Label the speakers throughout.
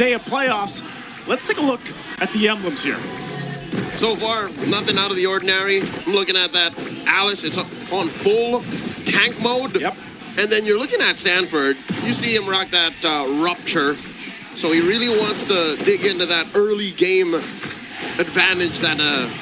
Speaker 1: day of playoffs. Let's take a look at the emblems here.
Speaker 2: So far, nothing out of the ordinary. I'm looking at that Alice. It's on full tank mode.
Speaker 1: Yep.
Speaker 2: And then you're looking at Sanford. You see him rock that Rupture. So he really wants to dig into that early game advantage that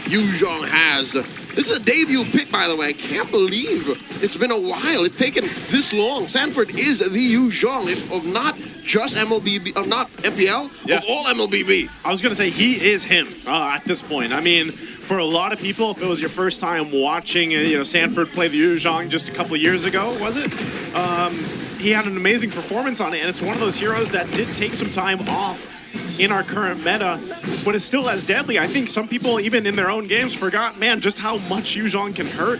Speaker 2: Yuzhong has. This is a debut pick, by the way. I can't believe it's been a while. It's taken this long. Sanford is the Yuzhong, of not just MLBB, of not MPL, of all MLBB.
Speaker 1: I was going to say he is him at this point. I mean, for a lot of people, if it was your first time watching Sanford play the Yuzhong just a couple of years ago, was it? He had an amazing performance on it, and it's one of those heroes that did take some time off in our current meta, but is still as deadly. I think some people, even in their own games, forgot, man, just how much Yuzhong can hurt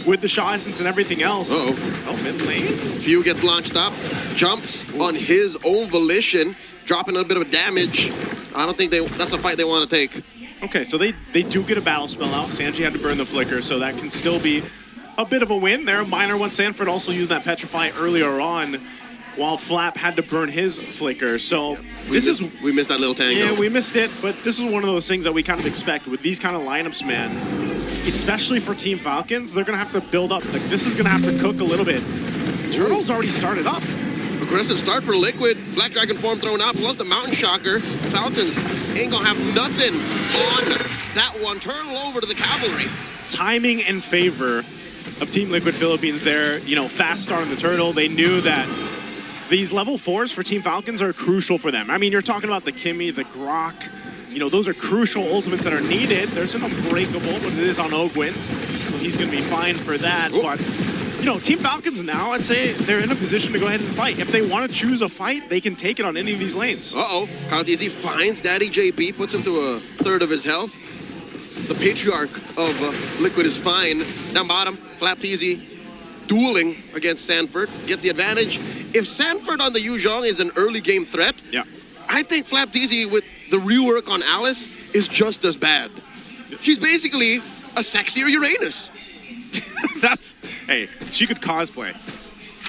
Speaker 1: with the Shaw Essence and everything else. Oh, mid lane.
Speaker 2: Few gets launched up, jumps on his own volition, dropping a bit of damage. I don't think that's a fight they want to take.
Speaker 1: Okay, so they do get a battle spell out. Sanji had to burn the flicker, so that can still be a bit of a win there. Minor one. Sanford also used that Petrify earlier on, while Flap had to burn his flicker. So
Speaker 2: we missed that little tango.
Speaker 1: Yeah, we missed it, but this is one of those things that we kind of expect with these kind of lineups, man. Especially for Team Falcons, they're gonna have to build up. Like, this is gonna have to cook a little bit. Turtle's already started up.
Speaker 2: Aggressive start for Liquid. Black Dragon form thrown out, plus the Mountain Shocker. Falcons ain't gonna have nothing on that one. Turtle over to the Cavalry.
Speaker 1: Timing in favor of Team Liquid Philippines there. Fast start on the Turtle. They knew that these level 4s for Team Falcons are crucial for them. I mean, you're talking about the Kimmy, the Grok. Those are crucial ultimates that are needed. There's an Unbreakable, but it is on Ogwin, so he's going to be fine for that. Ooh. But, Team Falcons now, I'd say they're in a position to go ahead and fight. If they want to choose a fight, they can take it on any of these lanes.
Speaker 2: Uh-oh. Kyle TZ finds Daddy JP, puts him to a third of his health. The patriarch of Liquid is fine. Down bottom, Flap TZ dueling against Sanford, gets the advantage. If Sanford on the Yuzhong is an early game threat, I think Flap TZ with the rework on Alice is just as bad. She's basically a sexier Uranus.
Speaker 1: Hey, she could cosplay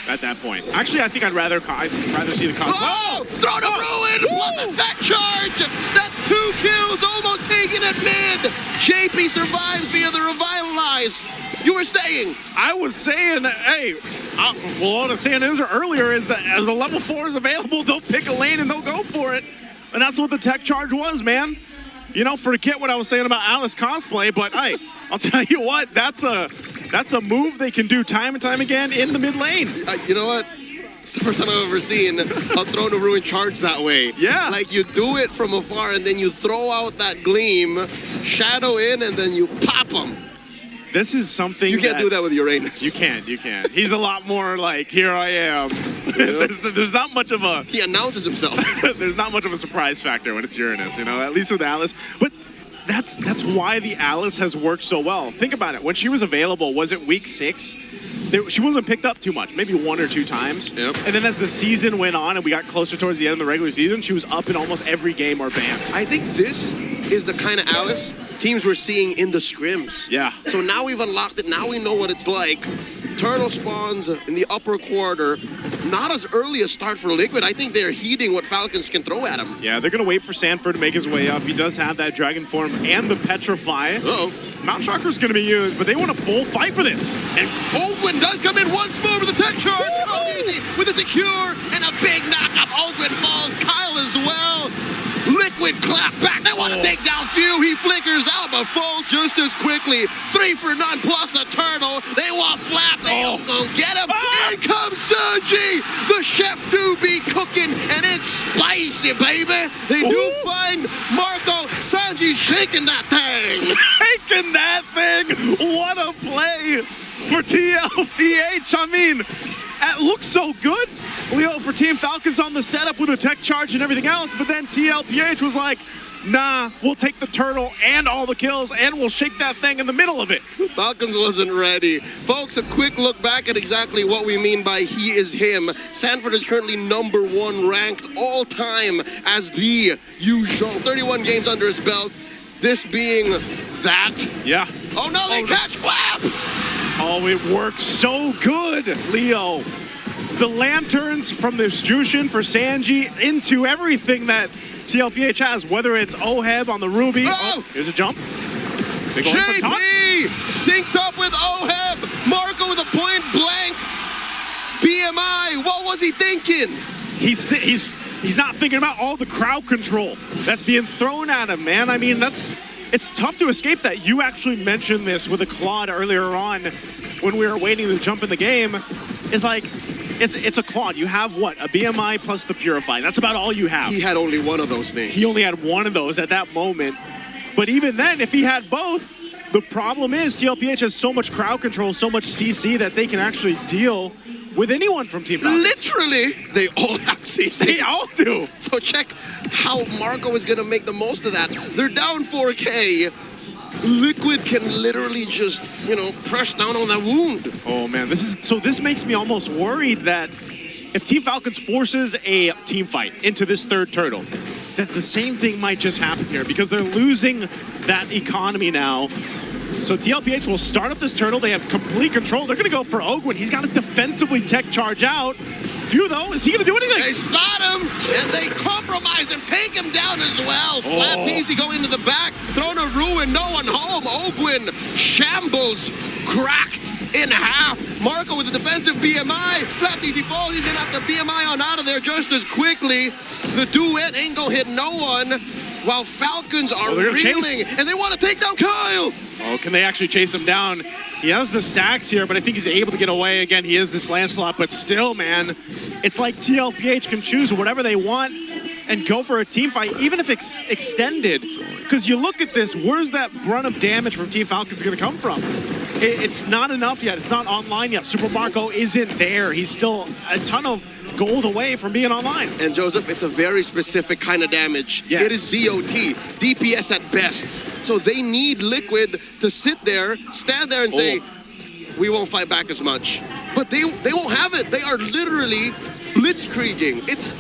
Speaker 1: at that point. Actually, I think I'd rather see the cosplay.
Speaker 2: Oh! Throw to Ruin plus a tech charge! That's 2 kills, almost taking it mid! JP survives via the Revitalize. You were saying?
Speaker 1: I was saying, hey, what I was saying earlier is that as a level 4 is available, they'll pick a lane and they'll go for it. And that's what the tech charge was, man. Forget what I was saying about Alice cosplay, but hey, I'll tell you what, that's a move they can do time and time again in the mid lane.
Speaker 2: You know what? It's the first time I've ever seen a Throne of Ruin charge that way.
Speaker 1: Yeah.
Speaker 2: Like you do it from afar and then you throw out that gleam, shadow in, and then you pop them.
Speaker 1: This is something
Speaker 2: you can't do that with Uranus.
Speaker 1: You can't. He's a lot more like, here I am. There's not much of a...
Speaker 2: He announces himself.
Speaker 1: There's not much of a surprise factor when it's Uranus, at least with Alice. But that's why the Alice has worked so well. Think about it. When she was available, was it week 6? She wasn't picked up too much, maybe 1 or 2 times.
Speaker 2: Yep.
Speaker 1: And then as the season went on and we got closer towards the end of the regular season, she was up in almost every game or banned.
Speaker 2: I think this is the kind of Alice teams we're seeing in the scrims.
Speaker 1: Yeah.
Speaker 2: So now we've unlocked it. Now we know what it's like. Turtle spawns in the upper quarter. Not as early a start for Liquid. I think they're heeding what Falcons can throw at him.
Speaker 1: Yeah, they're going to wait for Sanford to make his way up. He does have that Dragon Form and the Petrify.
Speaker 2: Uh-oh.
Speaker 1: Mount Shocker's going to be used, but they want a full fight for this.
Speaker 2: And Ogwin does come in once more with the tech charge. Easy with a secure and a big knock-up. Ogwin falls. Kyle as well. Liquid clap back. They want to take down Few. He flickers out, but falls just as quickly. 3 for none plus the Turtle. They want Flap. They don't go get him. In comes Sanji. The chef do be cooking, and it's spicy, baby. They do find Marco. Sanji's shaking that thing.
Speaker 1: Shaking that thing. What a play for TLPH. I mean, it looks so good, Leo, for Team Falcons on the setup with a tech charge and everything else, but then TLPH was like, nah, we'll take the Turtle and all the kills, and we'll shake that thing in the middle of it.
Speaker 2: Falcons wasn't ready. Folks, a quick look back at exactly what we mean by he is him. Sanford is currently #1 ranked all time as the Yuzhong. 31 games under his belt. This being that.
Speaker 1: Yeah.
Speaker 2: Oh no, they catch Flap!
Speaker 1: Oh, it works so good, Leo. the lanterns from this Jushin for Sanji into everything that TLPH has, whether it's Oheb on the Ruby. Oh, here's a jump.
Speaker 2: JP synced up with Oheb. Marco with a point blank BMI. What was he thinking?
Speaker 1: He's not thinking about all the crowd control that's being thrown at him, man. I mean, it's tough to escape that. You actually mentioned this with a Claude earlier on when we were waiting to jump in the game. It's like, it's a Claude. You have what? A BMI plus the Purify. That's about all you have.
Speaker 2: He had only one of those things.
Speaker 1: He only had one of those at that moment. But even then, if he had both, the problem is TLPH has so much crowd control, so much CC that they can actually deal with anyone from Team Falcons.
Speaker 2: Literally, they all have CC.
Speaker 1: They all do.
Speaker 2: So check how Marco is going to make the most of that. They're down 4K. Liquid can literally just, press down on that wound.
Speaker 1: Oh, man. This makes me almost worried that if Team Falcons forces a team fight into this third turtle, that the same thing might just happen here because they're losing that economy now. So TLPH will start up this turtle. They have complete control. They're going to go for Ogwin. He's got to defensively tech charge out. Phew, though, is he going to do anything?
Speaker 2: They spot him, and they compromise him, take him down as well. Flap Easy going into the back, thrown a ruin, no one home. Ogwin shambles, cracked in half. Marco with a defensive BMI. Flap Easy falls. He's going to have to BMI on out of there just as quickly. The duet ain't going to hit no one. While Falcons are reeling, and they want to take down Kyle.
Speaker 1: Oh, can they actually chase him down? He has the stacks here, but I think he's able to get away. Again, he is this Lancelot, but still, man, it's like TLPH can choose whatever they want and go for a team fight, even if it's extended. Because you look at this, where's that brunt of damage from Team Falcons going to come from? It's not enough yet. It's not online yet. Super Marco isn't there. He's still a ton of gold away from being online.
Speaker 2: And Joseph, it's a very specific kind of damage.
Speaker 1: Yes.
Speaker 2: It is DOT, DPS at best. So they need Liquid to sit there, stand there and say, we won't fight back as much. But they won't have it. They are literally blitzkrieging. It's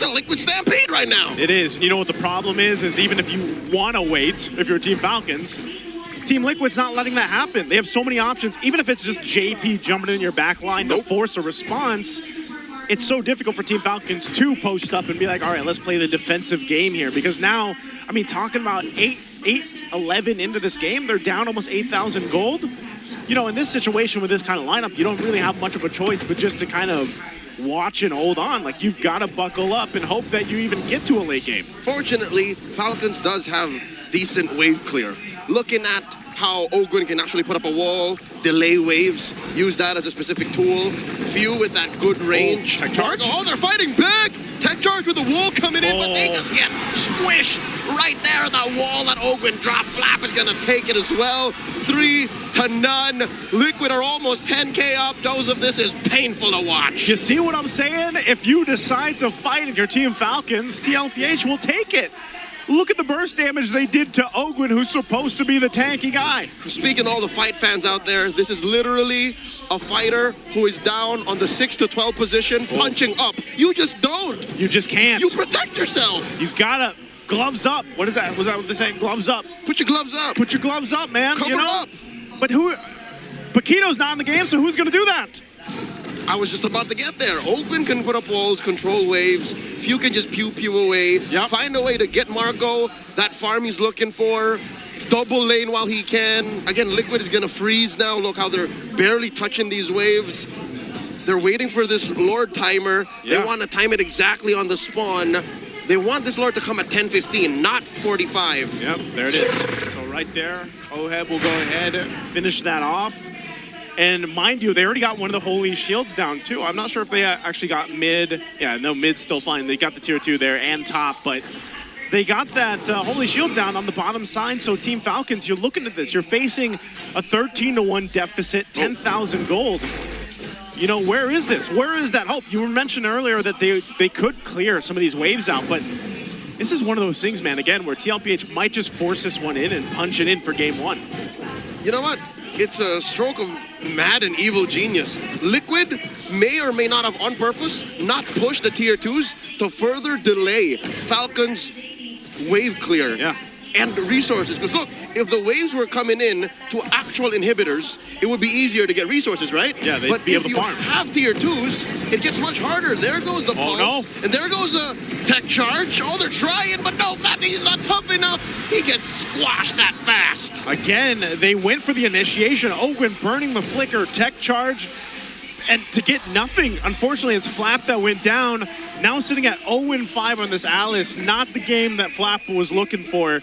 Speaker 2: a Liquid stampede right now.
Speaker 1: It is. You know what the problem is even if you want to wait, if you're Team Falcons, Team Liquid's not letting that happen. They have so many options. Even if it's just JP jumping in your back line to force a response, it's so difficult for Team Falcons to post up and be like, all right, let's play the defensive game here. Because now, I mean, talking about 8-11 into this game, they're down almost 8,000 gold. You know, in this situation with this kind of lineup, you don't really have much of a choice but just to kind of watch and hold on. Like, you've got to buckle up and hope that you even get to a late game.
Speaker 2: Fortunately, Falcons does have decent wave clear. Looking at how Ogwin can actually put up a wall, delay waves, use that as a specific tool. Few with that good range.
Speaker 1: Tech charge?
Speaker 2: Oh, they're fighting big! Tech charge with the wall coming in, but they just get squished right there. That wall that Ogwin dropped. Flap is gonna take it as well. 3-0. Liquid are almost 10K up. Joseph, this is painful to watch.
Speaker 1: You see what I'm saying? If you decide to fight in your Team Falcons, TLPH will take it. Look at the burst damage they did to Ogwin, who's supposed to be the tanky guy.
Speaker 2: Speaking to all the fight fans out there, this is literally a fighter who is down on the 6 to 12 position, punching up. You just don't.
Speaker 1: You just can't.
Speaker 2: You protect yourself.
Speaker 1: You've got to gloves up. What is that? Was that what they're saying? Gloves up.
Speaker 2: Put your gloves up.
Speaker 1: Put your gloves up, man.
Speaker 2: Cover up.
Speaker 1: But Paquito's not in the game, so who's going to do that?
Speaker 2: I was just about to get there. Ogwin can put up walls, control waves. Few can just pew away.
Speaker 1: Yep.
Speaker 2: Find a way to get Marco that farm he's looking for. Double lane while he can. Again, Liquid is going to freeze now. Look how they're barely touching these waves. They're waiting for this Lord timer.
Speaker 1: Yeah.
Speaker 2: They want to time it exactly on the spawn. They want this Lord to come at 10:15, not 45.
Speaker 1: Yep, there it is. So right there, Oheb will go ahead and finish that off. And mind you, they already got one of the Holy Shields down, too. I'm not sure if they actually got mid. Yeah, no, mid's still fine. They got the tier 2 there and top, but they got that Holy Shield down on the bottom side. So Team Falcons, you're looking at this. You're facing a 13-1 deficit, 10,000 gold. You know, where is this? Where is that hope? You mentioned earlier that they could clear some of these waves out, but this is one of those things, man, again, where TLPH might just force this one in and punch it in for game 1.
Speaker 2: You know what? It's a stroke of mad and evil genius. Liquid may or may not have on purpose not pushed the tier 2s to further delay Falcons wave clear.
Speaker 1: Yeah.
Speaker 2: and resources. Because look, if the waves were coming in to actual inhibitors, it would be easier to get resources, right?
Speaker 1: Yeah, they'd
Speaker 2: but
Speaker 1: be able
Speaker 2: if
Speaker 1: to
Speaker 2: you
Speaker 1: farm.
Speaker 2: have tier 2s, it gets much harder. There goes the pulse.
Speaker 1: no.
Speaker 2: And there goes a tech charge. Oh, they're trying, but no, that means he's not tough enough. He gets squashed that fast.
Speaker 1: Again, they went for the initiation. Owen burning the flicker, tech charge, and to get nothing. Unfortunately, it's Flap that went down. Now sitting at 0-5 on this Alice. Not the game that Flap was looking for.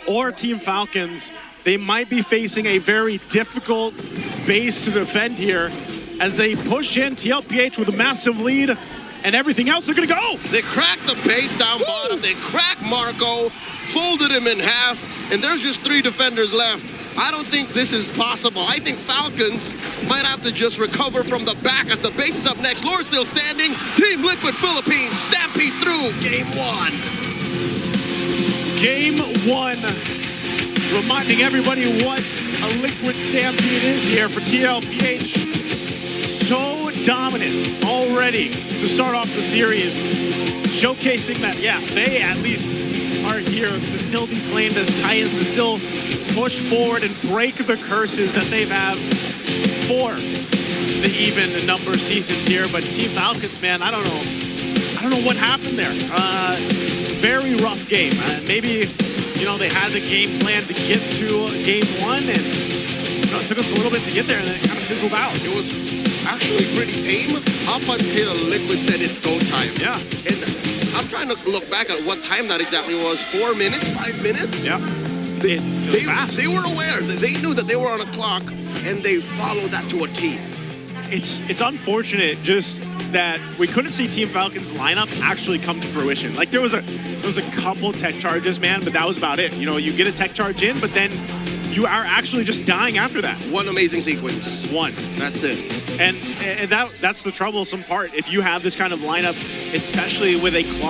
Speaker 1: Or Team Falcons. They might be facing a very difficult base to defend here as they push in TLPH with a massive lead, and everything else they're gonna go.
Speaker 2: They cracked the base down bottom. They cracked Marco, folded him in half, and there's just 3 defenders left. I don't think this is possible. I think Falcons might have to just recover from the back as the base is up next. Lord still standing. Team Liquid Philippines stampede through game 1.
Speaker 1: Game 1, reminding everybody what a Liquid Stampede is here for TLPH. So dominant already to start off the series, showcasing that, yeah, they at least are here to still be claimed as Titans, to still push forward and break the curses that they've had for the even number of seasons here. But Team Falcons, man, I don't know what happened there. Very rough game. Maybe, you know, they had the game plan to get to game 1, and you know, it took us a little bit to get there, and then it kind of fizzled out.
Speaker 2: It was actually pretty tame up until Liquid said it's go time.
Speaker 1: Yeah.
Speaker 2: And I'm trying to look back at what time that exactly was. 4 minutes, 5 minutes?
Speaker 1: Yeah.
Speaker 2: They were aware. They knew that they were on a clock, and they followed that to a T.
Speaker 1: It's unfortunate just that we couldn't see Team Falcons lineup actually come to fruition. Like there was a couple tech charges, man, but that was about it. You know, you get a tech charge in, but then you are actually just dying after that.
Speaker 2: One amazing sequence.
Speaker 1: One.
Speaker 2: That's it.
Speaker 1: And that's the troublesome part. If you have this kind of lineup, especially with a Claude